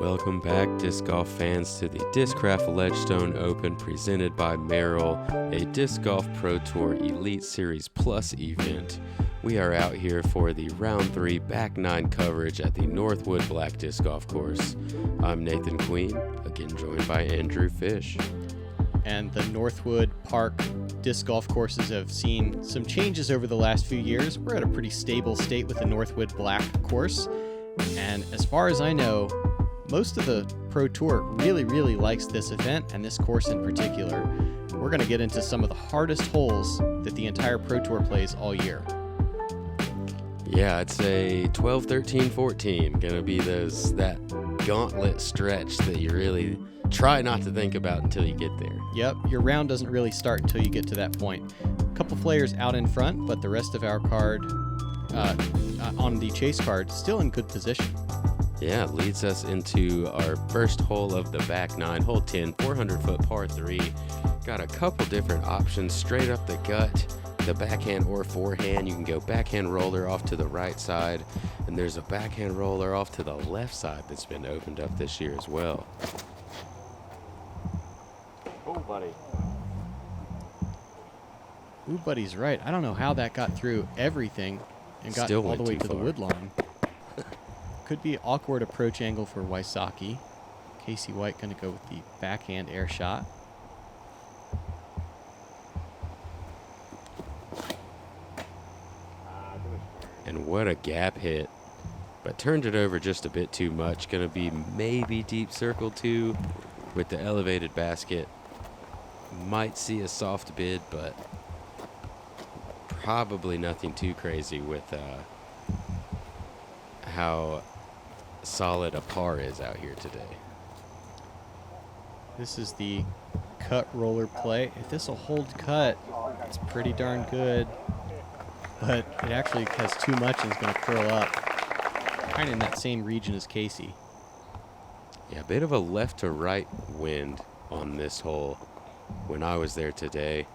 Welcome back, disc golf fans, to the Discraft Ledgestone Open presented by Merrill, a Disc Golf Pro Tour Elite Series Plus event. We are out here for the Round 3 Back 9 coverage at the Northwood Black Disc Golf Course. I'm Nathan Queen, again joined by Andrew Fish. And the Northwood Park disc golf courses have seen some changes over the last few years. We're at a pretty stable state with the Northwood Black course. And as far as I know, most of the Pro Tour really likes this event and this course in particular. We're going to get into some of the hardest holes that the entire Pro Tour plays all year. Yeah, I'd say 12, 13, 14. Going to be that gauntlet stretch that you really try not to think about until you get there. Yep, your round doesn't really start until you get to that point. A couple players out in front, but the rest of our card on the chase card still in good position. Yeah, it leads us into our first hole of the back 9, hole 10, 400-foot par 3. Got a couple different options, straight up the gut, the backhand or forehand. You can go backhand roller off to the right side, and there's a backhand roller off to the left side that's been opened up this year as well. Oh, buddy. Ooh, buddy's right. I don't know how that got through everything and got Still all the went way too to the far. wood line. Could be awkward approach angle for Wysocki. Casey White going to go with the backhand air shot. And what a gap hit. But turned it over just a bit too much. Going to be maybe deep circle 2 with the elevated basket. Might see a soft bid, but probably nothing too crazy with how solid a par is out here today. This is the cut roller play. If this will hold cut, it's pretty darn good. But it actually has too much and is going to curl up. Kind of in that same region as Casey. Yeah, a bit of a left to right wind on this hole when I was there today.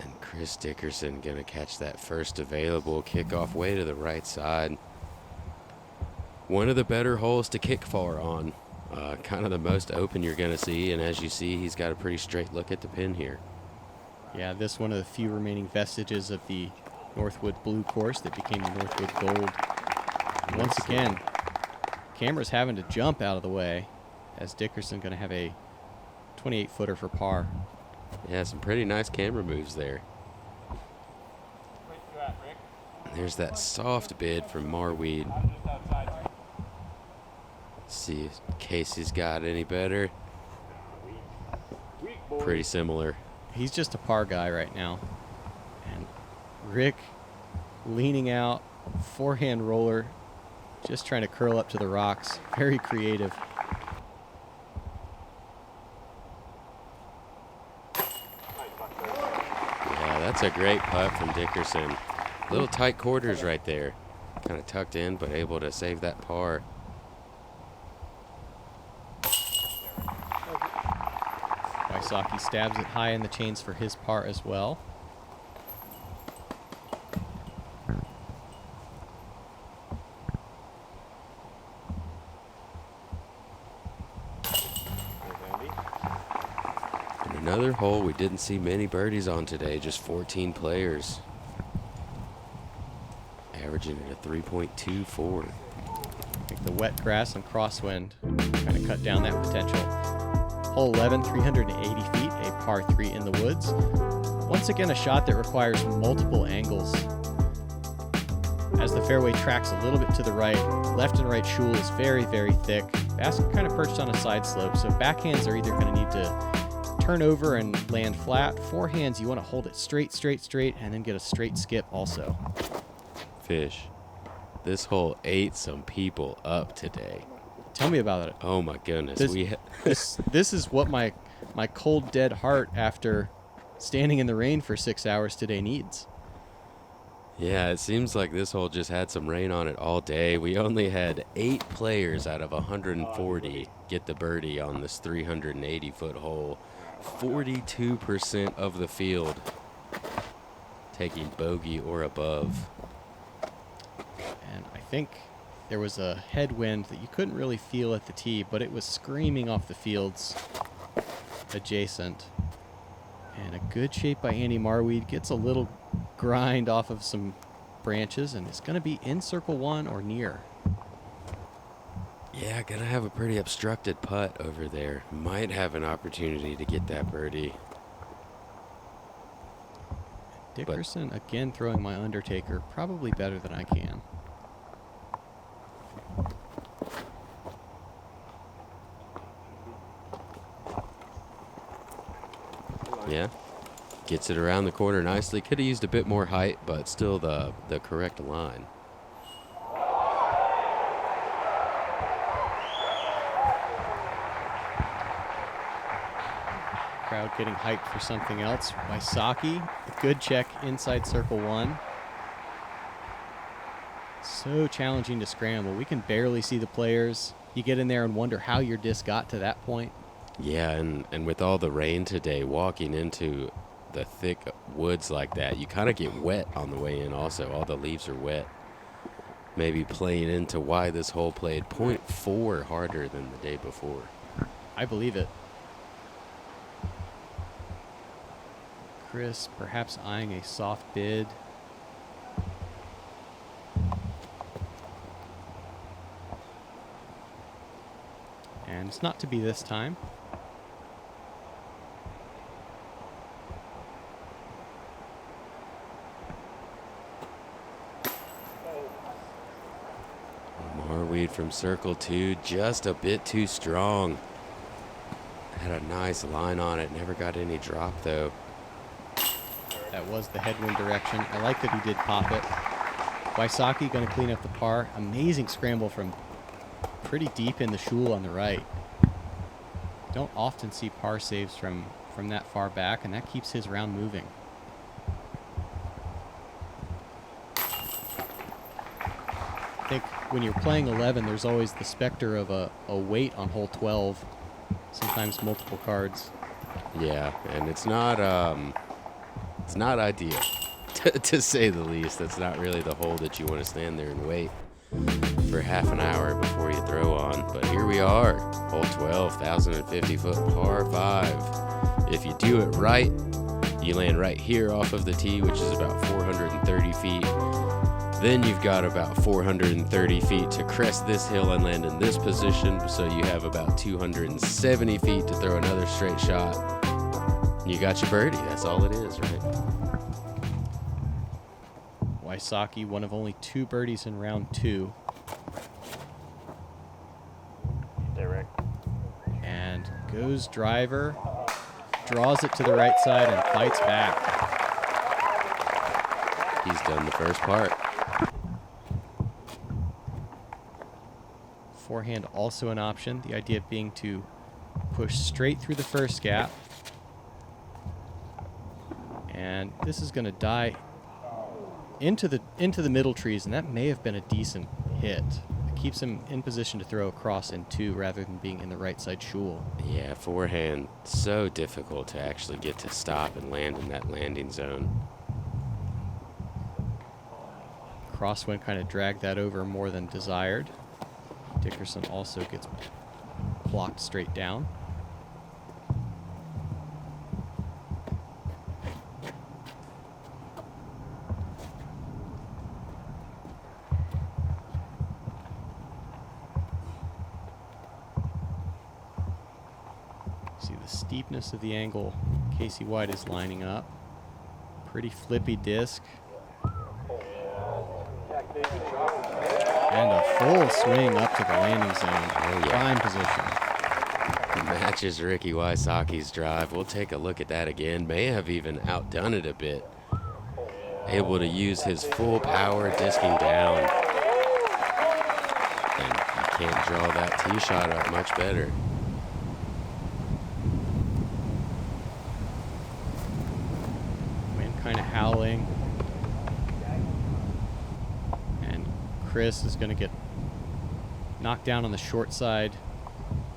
And Chris Dickerson gonna catch that first available kickoff way to the right side. One of the better holes to kick far on. Kind of the most open you're gonna see, and as you see, he's got a pretty straight look at the pin here. Yeah, this one of the few remaining vestiges of the Northwood Blue course that became the Northwood Gold. And once again, camera's having to jump out of the way as Dickerson going to have a 28-footer for par. Yeah, some pretty nice camera moves there. There's that soft bid from Marwede. See if Casey's got any better. Pretty similar. He's just a par guy right now. And Rick leaning out, forehand roller, just trying to curl up to the rocks. Very creative. Yeah, that's a great putt from Dickerson. Little tight quarters right there. Kind of tucked in, but able to save that par. Wysocki stabs it high in the chains for his par as well. And another hole we didn't see many birdies on today, just 14 players. Averaging at a 3.24. I think the wet grass and crosswind kind of cut down that potential. Hole 11, 380 feet, a par 3 in the woods. Once again, a shot that requires multiple angles. As the fairway tracks a little bit to the right, left and right shoal is very thick. Basket kind of perched on a side slope, so backhands are either going to need to turn over and land flat. Forehands, you want to hold it straight, and then get a straight skip also. Fish. This hole ate some people up today. Tell me about it. Oh my goodness. This is what my cold, dead heart after standing in the rain for 6 hours today needs. Yeah, it seems like this hole just had some rain on it all day. We only had 8 players out of 140 get the birdie on this 380-foot hole. 42% of the field taking bogey or above. think there was a headwind that you couldn't really feel at the tee, but it was screaming off the fields adjacent. And a good shape by Andy Marwede. Gets a little grind off of some branches, and it's going to be in circle one or near. Yeah, gonna have a pretty obstructed putt over there. Might have an opportunity to get that birdie. Dickerson again throwing my Undertaker, probably better than I can. Yeah, gets it around the corner nicely. Could have used a bit more height, but still the correct line. Crowd getting hyped for something else. Wysocki, a good check inside circle one. So challenging to scramble. We can barely see the players. You get in there and wonder how your disc got to that point. Yeah, and with all the rain today, walking into the thick woods like that, you kind of get wet on the way in also. All the leaves are wet. Maybe playing into why this hole played 0.4 harder than the day before. I believe it. Chris perhaps eyeing a soft bid. And it's not to be this time. Marwede from circle two, just a bit too strong. Had a nice line on it, never got any drop though. That was the headwind direction. I like that he did pop it. Wysocki going to clean up the par. Amazing scramble from pretty deep in the shoal on the right. Don't often see par saves from that far back, and that keeps his round moving. I think when you're playing 11, there's always the specter of a wait on hole 12, sometimes multiple cards. Yeah, and it's not ideal, to say the least. That's not really the hole that you want to stand there and wait for half an hour before you throw on. But here we are, hole 12, 1,050-foot par 5. If you do it right, you land right here off of the tee, which is about 430 feet. Then you've got about 430 feet to crest this hill and land in this position, so you have about 270 feet to throw another straight shot. You got your birdie. That's all it is, right? Wysocki, one of only 2 birdies in round 2. Direct. And goes driver, draws it to the right side and fights back. He's done the first part. Forehand also an option. The idea being to push straight through the first gap. And this is going to die into the middle trees, and that may have been a decent hit. It keeps him in position to throw across in 2 rather than being in the right side shoal. Yeah, forehand, so difficult to actually get to stop and land in that landing zone. Crosswind kind of dragged that over more than desired. Dickerson also gets blocked straight down. See the steepness of the angle Casey White is lining up. Pretty flippy disc. And a full swing up to the landing zone. Oh, yeah. Prime position. Matches Ricky Wysocki's drive. We'll take a look at that again. May have even outdone it a bit. Able to use his full power disking down. And you can't draw that tee shot up much better. Wind kind of howling. Chris is going to get knocked down on the short side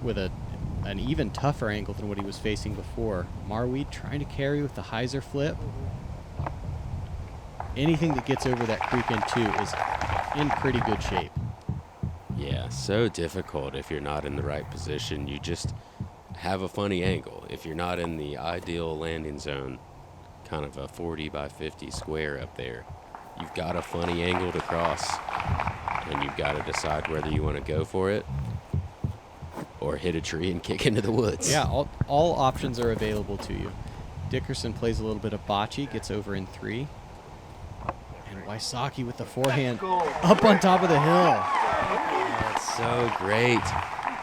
with an even tougher angle than what he was facing before. Marwede trying to carry with the hyzer flip. Anything that gets over that creek in 2 is in pretty good shape. Yeah, so difficult if you're not in the right position. You just have a funny angle. If you're not in the ideal landing zone, kind of a 40 by 50 square up there, you've got a funny angle to cross, and you've got to decide whether you want to go for it or hit a tree and kick into the woods. Yeah, all options are available to you. Dickerson plays a little bit of bocce, gets over in 3. And Wysocki with the forehand up on top of the hill. That's so great.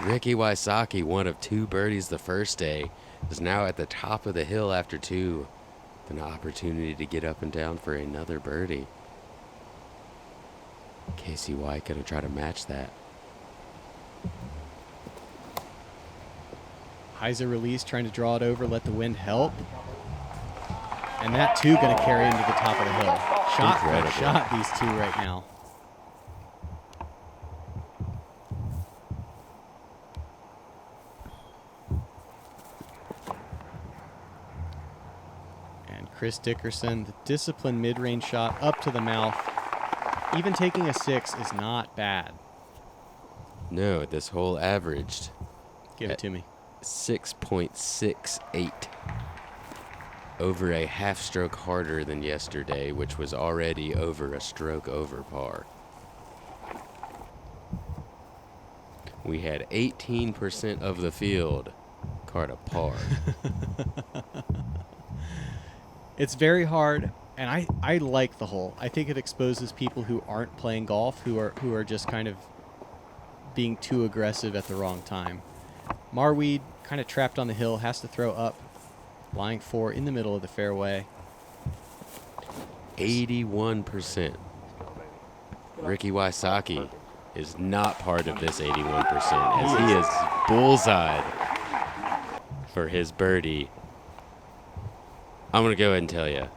Ricky Wysocki, one of 2 birdies the first day, is now at the top of the hill after 2. An opportunity to get up and down for another birdie. Casey White gonna try to match that. Heiser release, trying to draw it over, let the wind help. And that too going to carry him to the top of the hill. Shot for shot, these two right now. And Chris Dickerson, the disciplined mid-range shot up to the mouth. Even taking a 6 is not bad. No, this hole averaged. Give it to me. 6.68. Over a half stroke harder than yesterday, which was already over a stroke over par. We had 18% of the field card a par. It's very hard, and I like the hole. I think it exposes people who aren't playing golf, who are just kind of being too aggressive at the wrong time. Marwede, kind of trapped on the hill, has to throw up. Lying 4 in the middle of the fairway. 81%. Ricky Wysocki is not part of this 81%, as he is bullseyed for his birdie. I'm going to go ahead and tell you,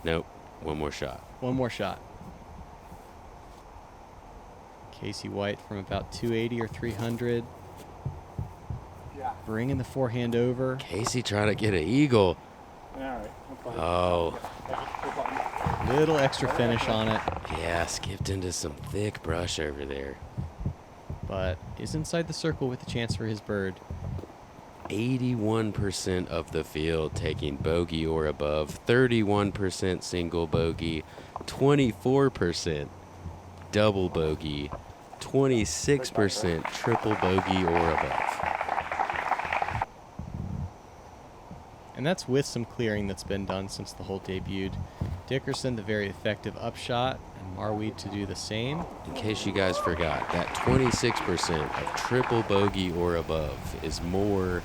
nope, one more shot. One more shot. Casey White from about 280 or 300. Bringing the forehand over. Casey trying to get an eagle. Oh. Little extra finish on it. Yeah, skipped into some thick brush over there. But is inside the circle with a chance for his bird. 81% of the field taking bogey or above. 31% single bogey. 24% double bogey. 26% triple bogey or above. And that's with some clearing that's been done since the hole debuted. Dickerson, the very effective upshot, and Marwede to do the same. In case you guys forgot, that 26% of triple bogey or above is more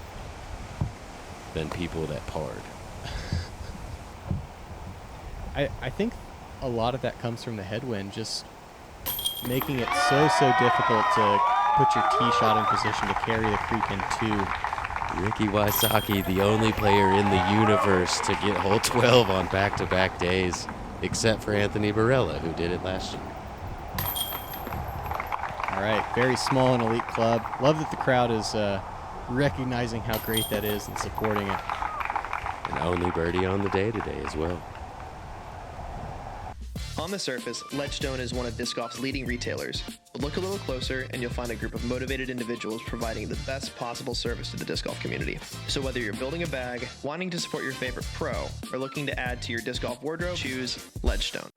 than people that parred. I think a lot of that comes from the headwind, just making it so difficult to put your tee shot in position to carry the creek in 2. Ricky Wysocki, the only player in the universe to get hole 12 on back-to-back days, except for Anthony Barella, who did it last year. All right, very small and elite club. Love that the crowd is recognizing how great that is and supporting it. And only birdie on the day today as well. On the surface, Ledgestone is one of disc golf's leading retailers, but look a little closer and you'll find a group of motivated individuals providing the best possible service to the disc golf community. So whether you're building a bag, wanting to support your favorite pro, or looking to add to your disc golf wardrobe, choose Ledgestone.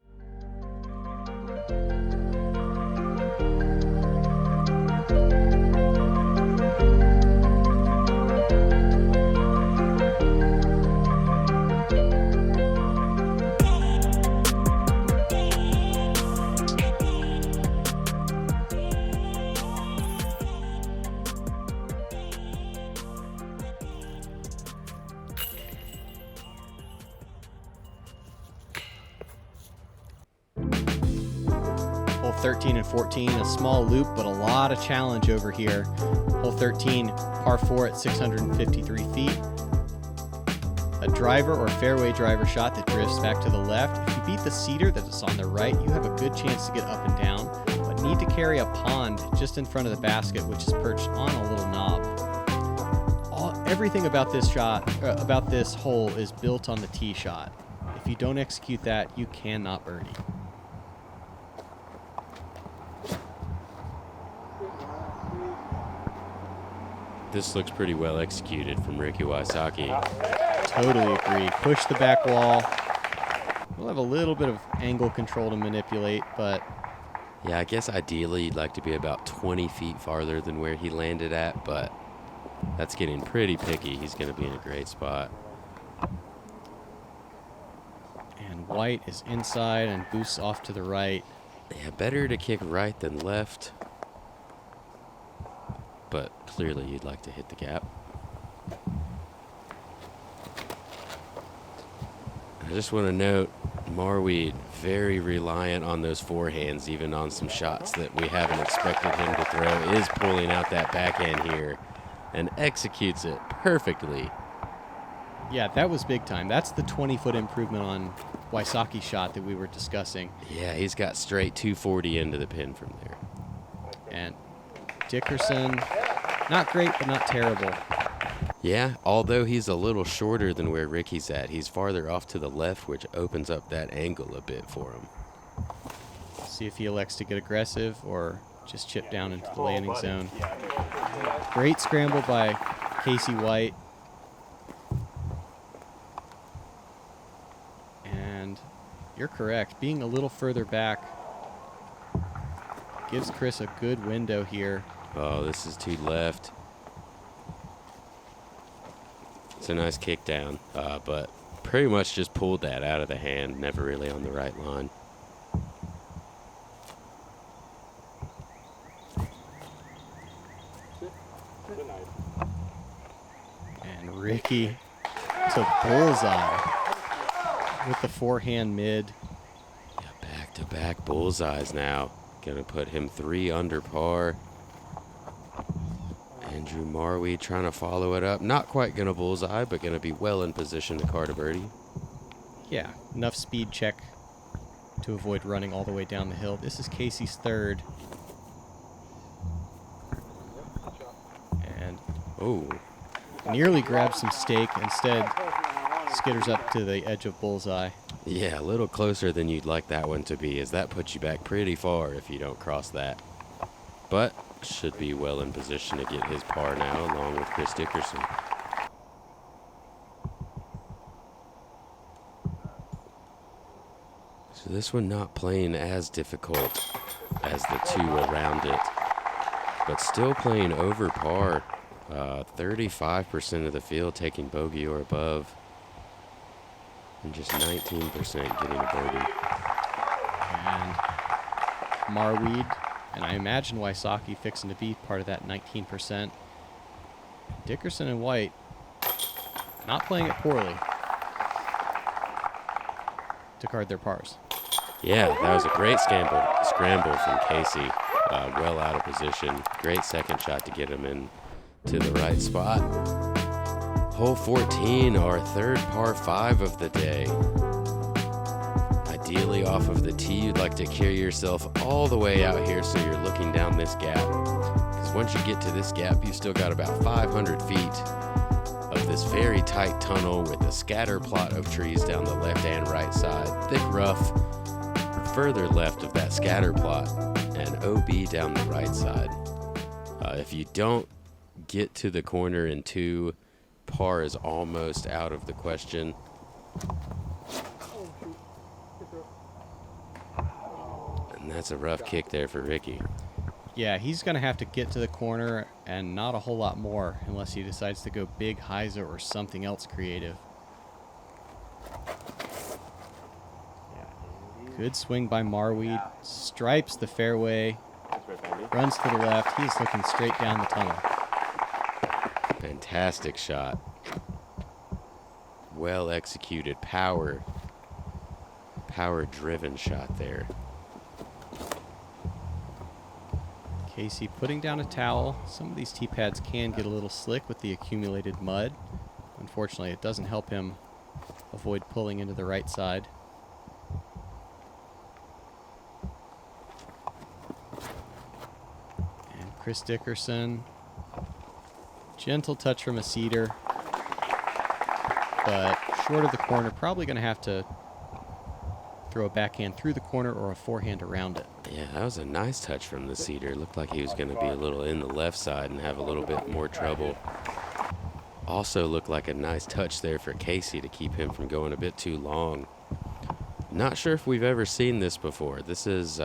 Hole 13 and 14, a small loop, but a lot of challenge over here. Hole 13, par 4 at 653 feet. A driver or fairway driver shot that drifts back to the left. If you beat the cedar that is on the right, you have a good chance to get up and down, but need to carry a pond just in front of the basket, which is perched on a little knob. Everything about this shot, about this hole, is built on the tee shot. If you don't execute that, you cannot birdie. this looks pretty well executed from Ricky Wysocki. Totally agree. Push the back wall. We'll have a little bit of angle control to manipulate, but Yeah, I guess ideally you'd like to be about 20 feet farther than where he landed at, but that's getting pretty picky. He's going to be in a great spot. and white is inside and boosts off to the right. Yeah, better to kick right than left, but clearly you'd like to hit the gap. I just want to note, Marwede very reliant on those forehands, even on some shots that we haven't expected him to throw, is pulling out that backhand here and executes it perfectly. Yeah, that was big time. That's the 20-foot improvement on Wysocki's shot that we were discussing. Yeah, he's got straight 240 into the pin from there. And Dickerson, not great, but not terrible. Yeah, although he's a little shorter than where Ricky's at, he's farther off to the left, which opens up that angle a bit for him. See if he elects to get aggressive or just chip down into the landing zone. Great scramble by Casey White. And you're correct. Being a little further back gives Chris a good window here. Oh, this is to left. It's a nice kick down, but pretty much just pulled that out of the hand, never really on the right line. And Ricky to bullseye with the forehand mid. Yeah, back-to-back bullseyes now. Gonna put him 3 under par. Andrew Marwede trying to follow it up. Not quite gonna bullseye, but gonna be well in position to card a birdie. Yeah, enough speed check to avoid running all the way down the hill. This is Casey's third. And Oh, nearly grabs some stake. Instead, skitters up to the edge of bullseye. yeah, a little closer than you'd like that one to be, as that puts you back pretty far if you don't cross that. But should be well in position to get his par now, along with Chris Dickerson. So this one not playing as difficult as the two around it, but still playing over par. 35% of the field taking bogey or above, and just 19% getting a birdie. And Marwede, and I imagine Wysocki fixing to be part of that 19%. Dickerson and White not playing it poorly to card their pars. Yeah, that was a great scramble from Casey. Well out of position. Great second shot to get him in to the right spot. Hole 14, our third par 5 of the day. Ideally off of the tee, you'd like to carry yourself all the way out here so you're looking down this gap. Because once you get to this gap, you've still got about 500 feet of this very tight tunnel with a scatter plot of trees down the left and right side. Thick rough further left of that scatter plot, and OB down the right side. If you don't get to the corner in 2, par is almost out of the question. And that's a rough kick there for Ricky. Yeah, he's going to have to get to the corner and not a whole lot more unless he decides to go big hyzer or something else creative. Good swing by Marwede. Stripes the fairway. Runs to the left. He's looking straight down the tunnel. Fantastic shot. Well executed. Power-driven shot there. Casey putting down a towel. Some of these tee pads can get a little slick with the accumulated mud. Unfortunately, it doesn't help him avoid pulling into the right side. And Chris Dickerson. Gentle touch from a cedar. But short of the corner, probably going to have to throw a backhand through the corner or a forehand around it. Yeah, that was a nice touch from the seeder. Looked like he was going to be a little in the left side and have a little bit more trouble. Also looked like a nice touch there for Casey to keep him from going a bit too long. Not sure if we've ever seen this before. This is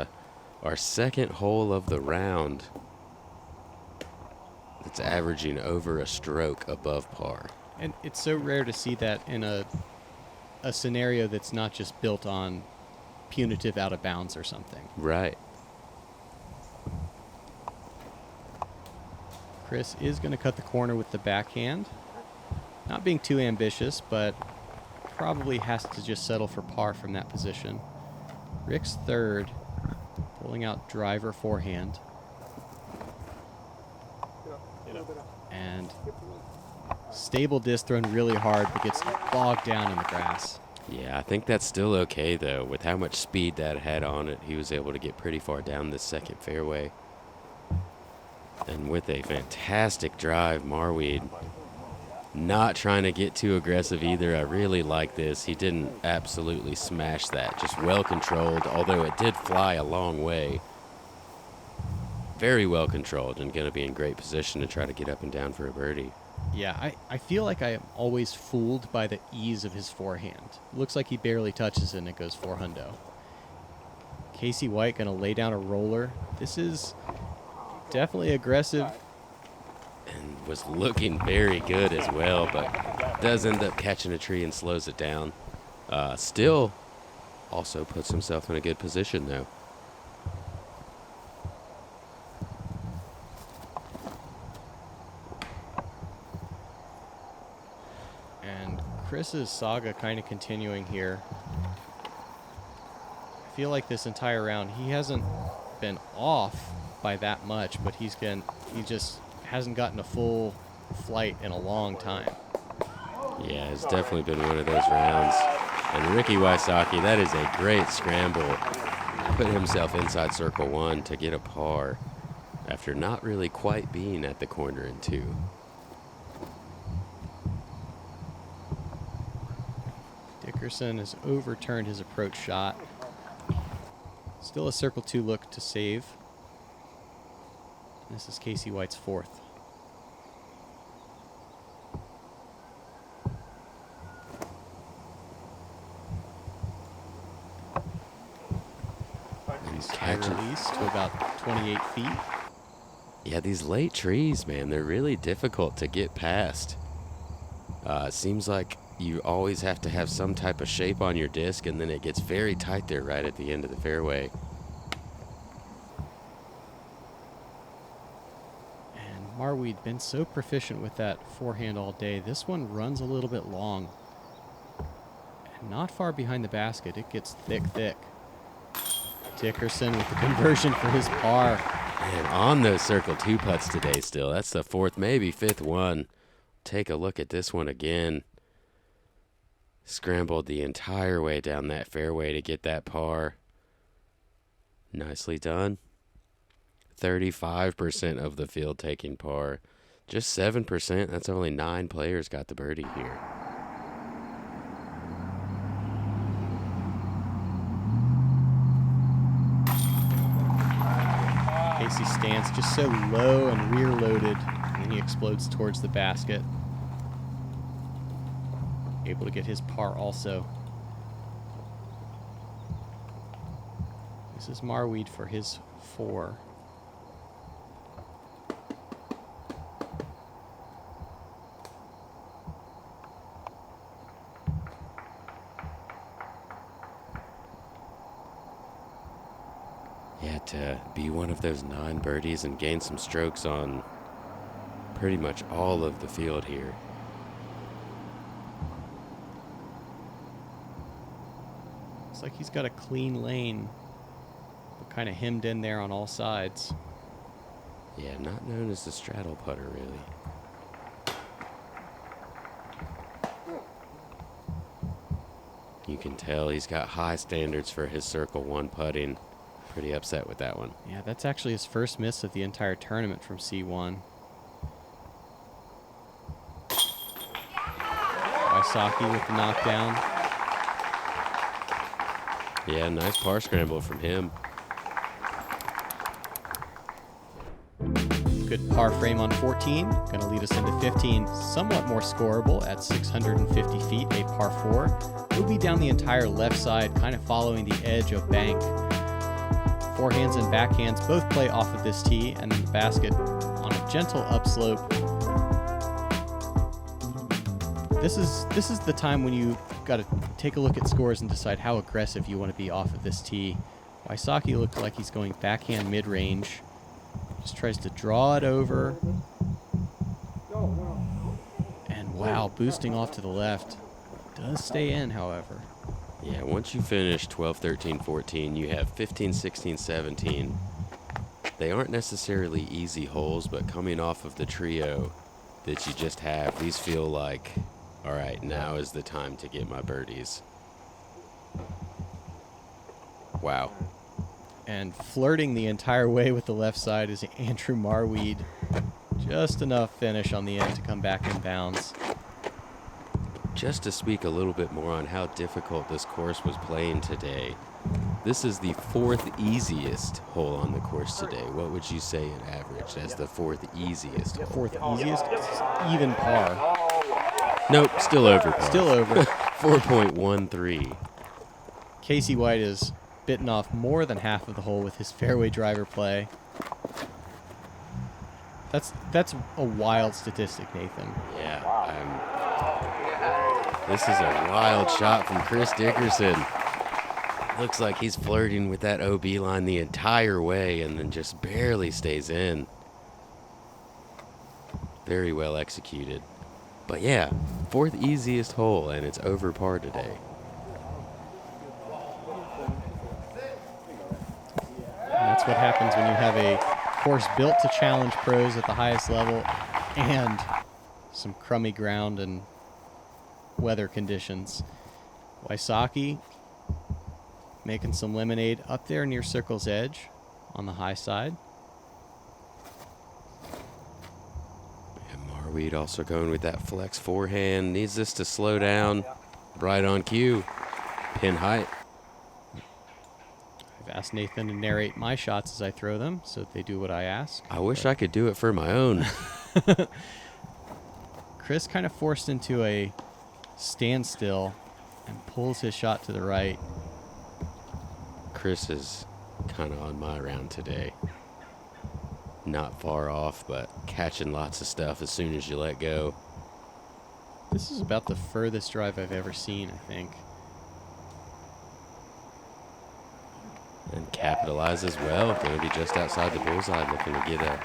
our second hole of the round. It's averaging over a stroke above par. And it's so rare to see that in a scenario that's not just built on punitive out of bounds or something. Right. Chris is going to cut the corner with the backhand. Not being too ambitious, but probably has to just settle for par from that position. Rick's third, pulling out driver forehand. And stable disc thrown really hard, but gets bogged down in the grass. Yeah, I think that's still okay, though. With how much speed that had on it, he was able to get pretty far down this second fairway. And with a fantastic drive, Marwede not trying to get too aggressive either. I really like this. He didn't absolutely smash that. Just well controlled, although it did fly a long way. Very well controlled and going to be in great position to try to get up and down for a birdie. Yeah, I feel like I am always fooled by the ease of his forehand. Looks like he barely touches it and it goes 4-hundo. Casey White going to lay down a roller. This is definitely aggressive. And was looking very good as well, but does end up catching a tree and slows it down. Still also puts himself in a good position, though. And Chris's saga kind of continuing here. I feel like this entire round, he hasn't been off by that much, but he just hasn't gotten a full flight in a long time. Yeah, it's definitely been one of those rounds. And Ricky Wysocki, that is a great scramble. Put himself inside circle one to get a par after not really quite being at the corner in two. Dickerson has overturned his approach shot. Still a circle two look to save. This is Casey White's fourth. Release to about 28 feet. Yeah, these late trees, man, they're really difficult to get past. It seems like you always have to have some type of shape on your disc, and then it gets very tight there right at the end of the fairway. And Marwede been so proficient with that forehand all day. This one runs a little bit long. And not far behind the basket. It gets thick. Dickerson with the conversion for his par. And on those circle two putts today still. That's the fourth, maybe fifth one. Take a look at this one again. Scrambled the entire way down that fairway to get that par. Nicely done. 35% of the field taking par. Just 7%. That's only 9 players got the birdie here. Casey stands just so low and rear loaded, and then he explodes towards the basket. Able to get his par also. This is Marwede for his 4. Yeah, to be one of those 9 birdies and gain some strokes on pretty much all of the field here. Looks like he's got a clean lane, but kind of hemmed in there on all sides. Yeah, not known as the straddle putter, really. You can tell he's got high standards for his circle one putting. Pretty upset with that one. Yeah, that's actually his first miss of the entire tournament from C1. Wysocki with the knockdown. Yeah, nice par scramble from him. Good par frame on 14. Going to lead us into 15. Somewhat more scoreable at 650 feet, a par 4. He'll be down the entire left side, kind of following the edge of bank. Forehands and backhands both play off of this tee, and then the basket on a gentle upslope. This is the time when you got to take a look at scores and decide how aggressive you want to be off of this tee. Wysocki looks like he's going backhand mid-range. Just tries to draw it over. And wow, boosting off to the left. Does stay in, however. Yeah, once you finish 12, 13, 14, you have 15, 16, 17. They aren't necessarily easy holes, but coming off of the trio that you just have, these feel like, all right, now is the time to get my birdies. Wow. And flirting the entire way with the left side is Andrew Marwede. Just enough finish on the end to come back in bounds. Just to speak a little bit more on how difficult this course was playing today, this is the 4th easiest hole on the course today. What would you say it averaged as the 4th easiest hole? 4th easiest? Even par. Nope, still over par. Still over. 4.13. Casey White is bitten off more than half of the hole with his fairway driver play. That's a wild statistic, Nathan. Yeah, this is a wild shot from Chris Dickerson. Looks like he's flirting with that OB line the entire way and then just barely stays in. Very well executed. But yeah, 4th easiest hole, and it's over par today. And that's what happens when you have a course built to challenge pros at the highest level and some crummy ground and weather conditions. Wysocki making some lemonade up there near Circle's Edge on the high side. And Marwede also going with that flex forehand. Needs this to slow down. Right on cue. Pin height. I've asked Nathan to narrate my shots as I throw them so that they do what I ask. I wish I could do it for my own. Chris kind of forced into a standstill and pulls his shot to the right. Chris is kind of on my round today. Not far off, but catching lots of stuff as soon as you let go. This is about the furthest drive I've ever seen, I think. And capitalize as well. Going to be just outside the bullseye, looking to get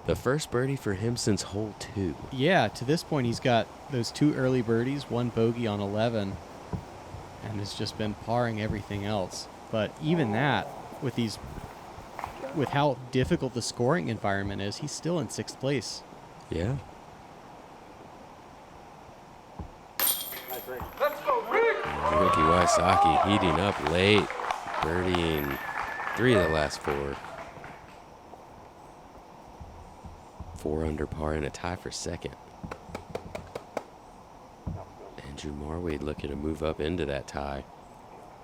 the first birdie for him since hole 2. Yeah, to this point he's got those 2 early birdies, 1 bogey on 11, and has just been parring everything else. But even that, with how difficult the scoring environment is, he's still in 6th place. Yeah. And Ricky Wysocki heating up late, birdieing 3 of the last 4. 4 under par and a tie for second. Andrew Marwede looking to move up into that tie.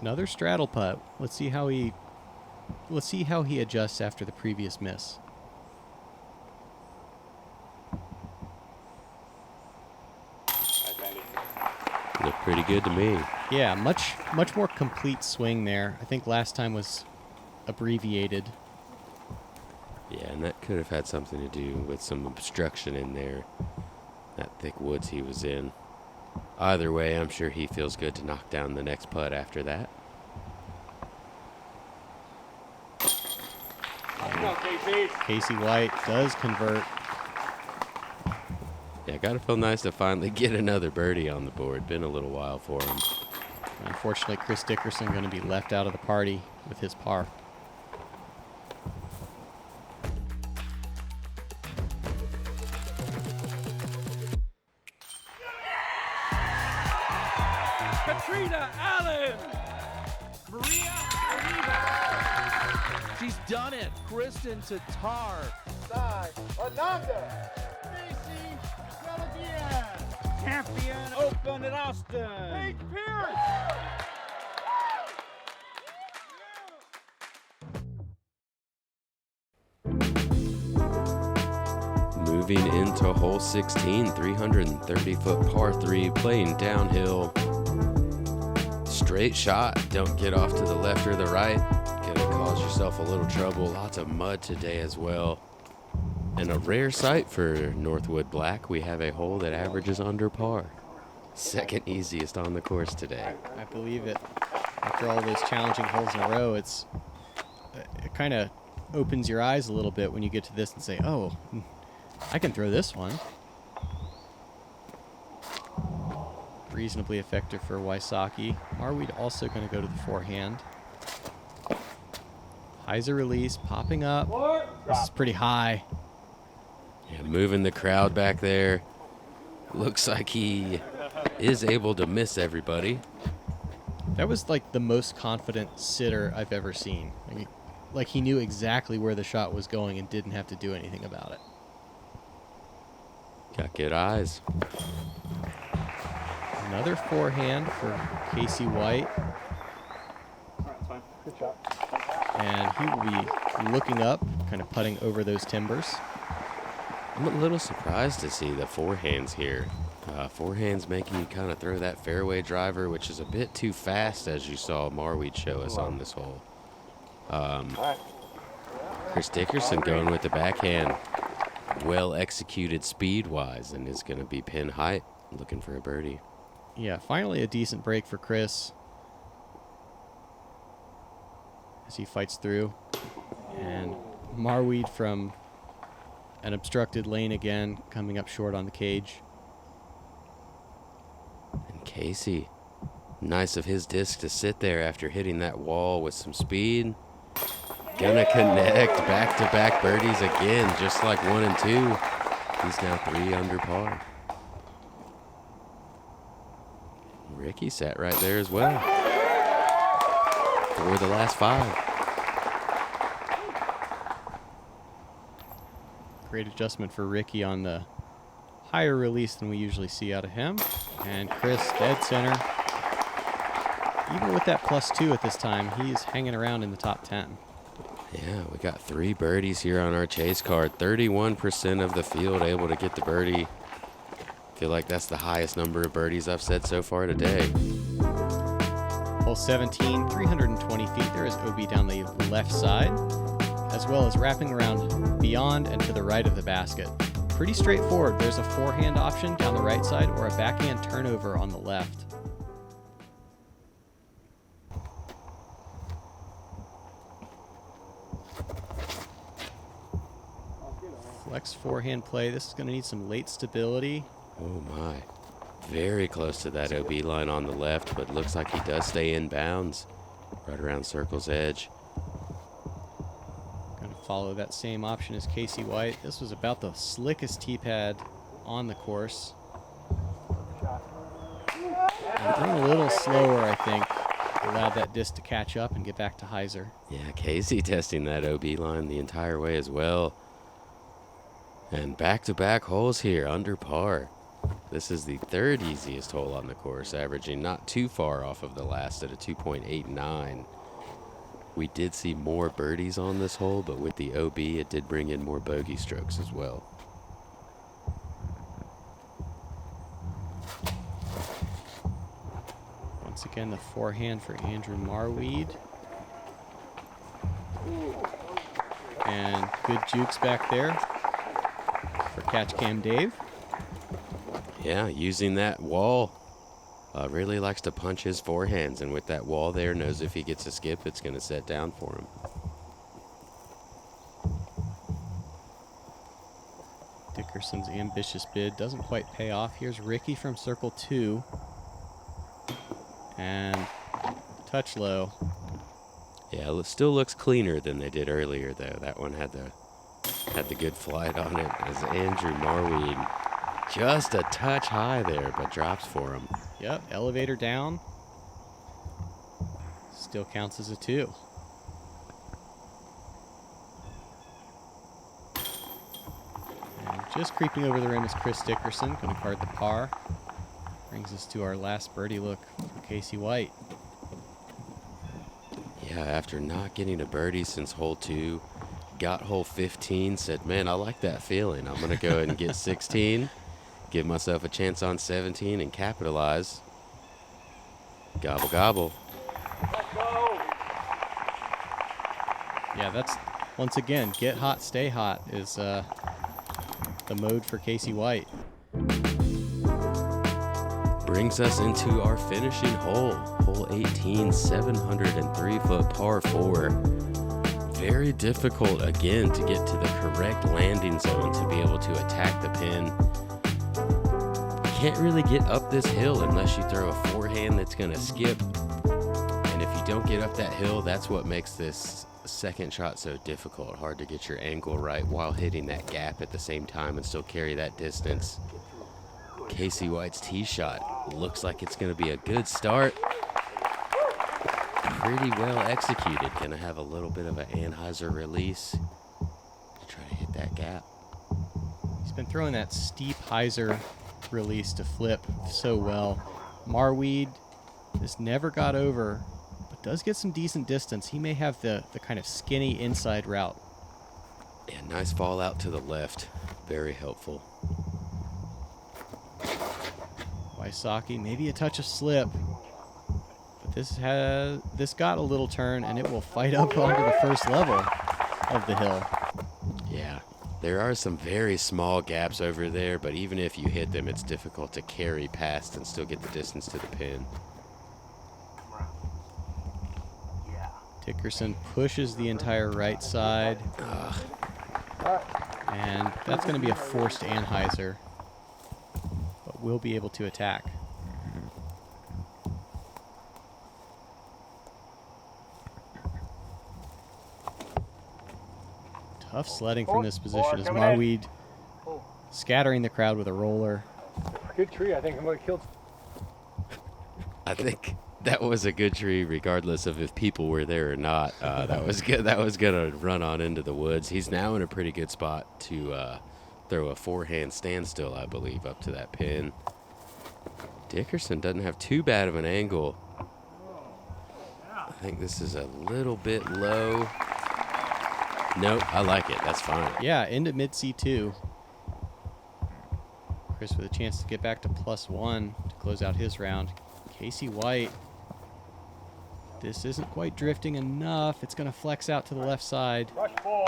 Another straddle putt. Let's see how he adjusts after the previous miss. Looked pretty good to me. Yeah, much more complete swing there. I think last time was abbreviated. Yeah, and that could have had something to do with some obstruction in there. That thick woods he was in. Either way, I'm sure he feels good to knock down the next putt after that. Casey White does convert. Yeah, gotta feel nice to finally get another birdie on the board. Been a little while for him. Unfortunately, Chris Dickerson going to be left out of the party with his par. Katrina Allen! Maria Huver! She's done it. Kristen Tatar. Sai Ananda. Stacy Saladier. Champion Open at Austin. Paige Pierce. Moving into hole 16, 330-foot par 3, playing downhill. Straight shot, don't get off to the left or the right. Gonna cause yourself a little trouble. Lots of mud today as well. And a rare sight for Northwood Black, we have a hole that averages under par. Second easiest on the course today. I believe it. After all those challenging holes in a row, it kind of opens your eyes a little bit when you get to this and say, oh, I can throw this one. Reasonably effective for Wysocki. Marwede also going to go to the forehand. Hyzer release, popping up. This is pretty high. Yeah, moving the crowd back there. Looks like he is able to miss everybody. That was like the most confident sitter I've ever seen. Like he knew exactly where the shot was going and didn't have to do anything about it. Got good eyes. Another forehand for Casey White. And he will be looking up, kind of putting over those timbers. I'm a little surprised to see the forehands here. Forehands making you kind of throw that fairway driver, which is a bit too fast, as you saw Marwede show us on this hole. Chris Dickerson going with the backhand. Well executed speed-wise, and is going to be pin height, looking for a birdie. Yeah, finally a decent break for Chris as he fights through. And Marwede from an obstructed lane again, coming up short on the cage. And Casey, nice of his disc to sit there after hitting that wall with some speed. Gonna connect back-to-back birdies again, just like 1 and 2. He's now 3 under par. Ricky sat right there as well for the last 5. Great adjustment for Ricky on the higher release than we usually see out of him. And Chris, dead center. Even with that +2 at this time, he's hanging around in the top 10. Yeah, we got 3 birdies here on our chase card. 31% of the field able to get the birdie. Feel like that's the highest number of birdies I've said so far today. Hole 17, 320 feet. There is OB down the left side, as well as wrapping around beyond and to the right of the basket. Pretty straightforward. There's a forehand option down the right side or a backhand turnover on the left. Flex forehand play. This is going to need some late stability. Oh my. Very close to that OB line on the left, but looks like he does stay in bounds. Right around circle's edge. Going to follow that same option as Casey White. This was about the slickest tee pad on the course. And going a little slower, I think. Allowed that disc to catch up and get back to Hyzer. Yeah, Casey testing that OB line the entire way as well. And back-to-back holes here, under par. This is the 3rd easiest hole on the course, averaging not too far off of the last at a 2.89. We did see more birdies on this hole, but with the OB, it did bring in more bogey strokes as well. Once again, the forehand for Andrew Marwede. And good jukes back there for Catch Cam Dave. Yeah, using that wall. Really likes to punch his forehands, and with that wall there, knows if he gets a skip, it's going to set down for him. Dickerson's ambitious bid doesn't quite pay off. Here's Ricky from circle 2. And touch low. Yeah, it still looks cleaner than they did earlier, though. That one had the good flight on it, as Andrew Marwede just a touch high there, but drops for him. Yep, elevator down. Still counts as a 2. And just creeping over the rim is Chris Dickerson, going to card the par. Brings us to our last birdie look for Casey White. Yeah, after not getting a birdie since hole 2, got hole 15, said, man, I like that feeling. I'm going to go ahead and get 16, give myself a chance on 17 and capitalize. Gobble, gobble. Yeah, that's, once again, get hot, stay hot is the mode for Casey White. Brings us into our finishing hole. Hole 18, 703-foot par 4. Very difficult, again, to get to the correct landing zone to be able to attack the pin. Can't really get up this hill unless you throw a forehand that's going to skip. And if you don't get up that hill, that's what makes this second shot so difficult. Hard to get your angle right while hitting that gap at the same time and still carry that distance. Casey White's tee shot looks like it's going to be a good start. Pretty well executed. Going to have a little bit of an Anheuser release to try to hit that gap. He's been throwing that steep hyzer release to flip so well. Marwede has never got over, but does get some decent distance. He may have the kind of skinny inside route. Yeah, nice fall out to the left. Very helpful. Wysocki, maybe a touch of slip. But this got a little turn, and it will fight up onto the first level of the hill. Yeah, there are some very small gaps over there, but even if you hit them, it's difficult to carry past and still get the distance to the pin. Dickerson pushes the entire right side. And that's going to be a forced Anheuser, but we'll be able to attack. Tough sledding from this position as Marwede scattering the crowd with a roller. Good tree. I think I'm going to kill. I think that was a good tree, regardless of if people were there or not. That was good. That was gonna run on into the woods. He's now in a pretty good spot to throw a forehand standstill, I believe, up to that pin. Dickerson doesn't have too bad of an angle. I think this is a little bit low. Nope, I like it. That's fine. Yeah, into mid C2. Chris with a chance to get back to +1 to close out his round. Casey White. This isn't quite drifting enough. It's going to flex out to the left side. Rush boy.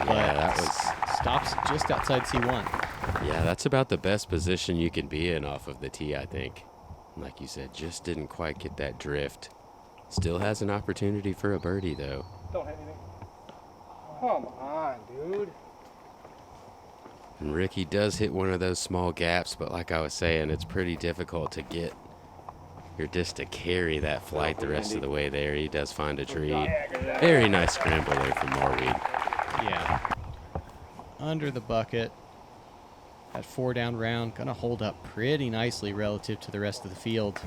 Yeah, that was... Stops just outside C1. Yeah, that's about the best position you can be in off of the tee, I think. Like you said, just didn't quite get that drift. Still has an opportunity for a birdie, though. Don't hit anything. Come on, dude. And Ricky does hit one of those small gaps, but like I was saying, it's pretty difficult to get your disc to carry that flight the rest of the way there. He does find a tree. Very nice scramble there from Marwede. Yeah. Under the bucket. That 4-down round going to hold up pretty nicely relative to the rest of the field.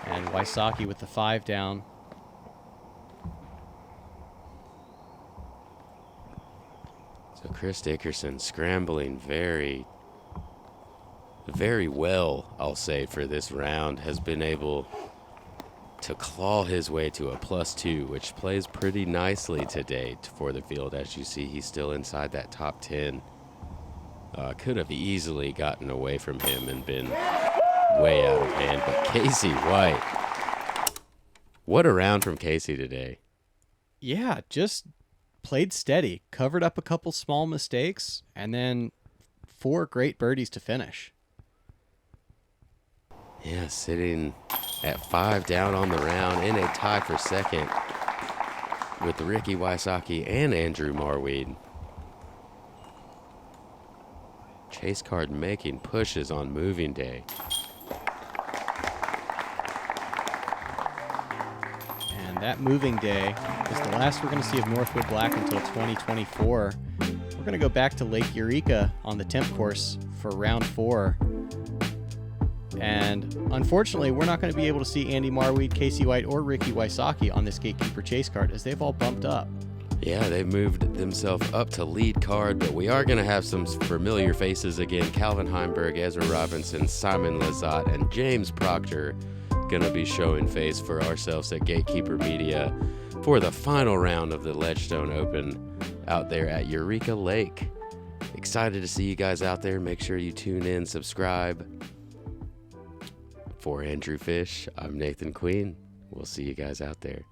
And Wysocki with the 5-down. So Chris Dickerson scrambling very, very well, I'll say, for this round. Has been able to claw his way to a +2, which plays pretty nicely today for the field. As you see, he's still inside that top 10. Could have easily gotten away from him and been way out of hand. But Casey White, what a round from Casey today. Yeah, just played steady, covered up a couple small mistakes, and then 4 great birdies to finish. Yeah, sitting at 5 down on the round in a tie for second with Ricky Wysocki and Andrew Marwede. Chase card making pushes on moving day. And that moving day is the last we're going to see of Northwood Black until 2024. We're going to go back to Lake Eureka on the Temp course for round 4. And unfortunately, we're not going to be able to see Andy Marwede, Casey White, or Ricky Wysocki on this Gatekeeper chase card as they've all bumped up. Yeah, they've moved themselves up to lead card, but we are going to have some familiar faces again. Calvin Heimberg, Ezra Robinson, Simon Lizotte, and James Proctor going to be showing face for ourselves at Gatekeeper Media. for the final round of the Ledgestone Open out there at Eureka Lake. Excited to see you guys out there. Make sure you tune in, subscribe. For Andrew Fish, I'm Nathan Queen. We'll see you guys out there.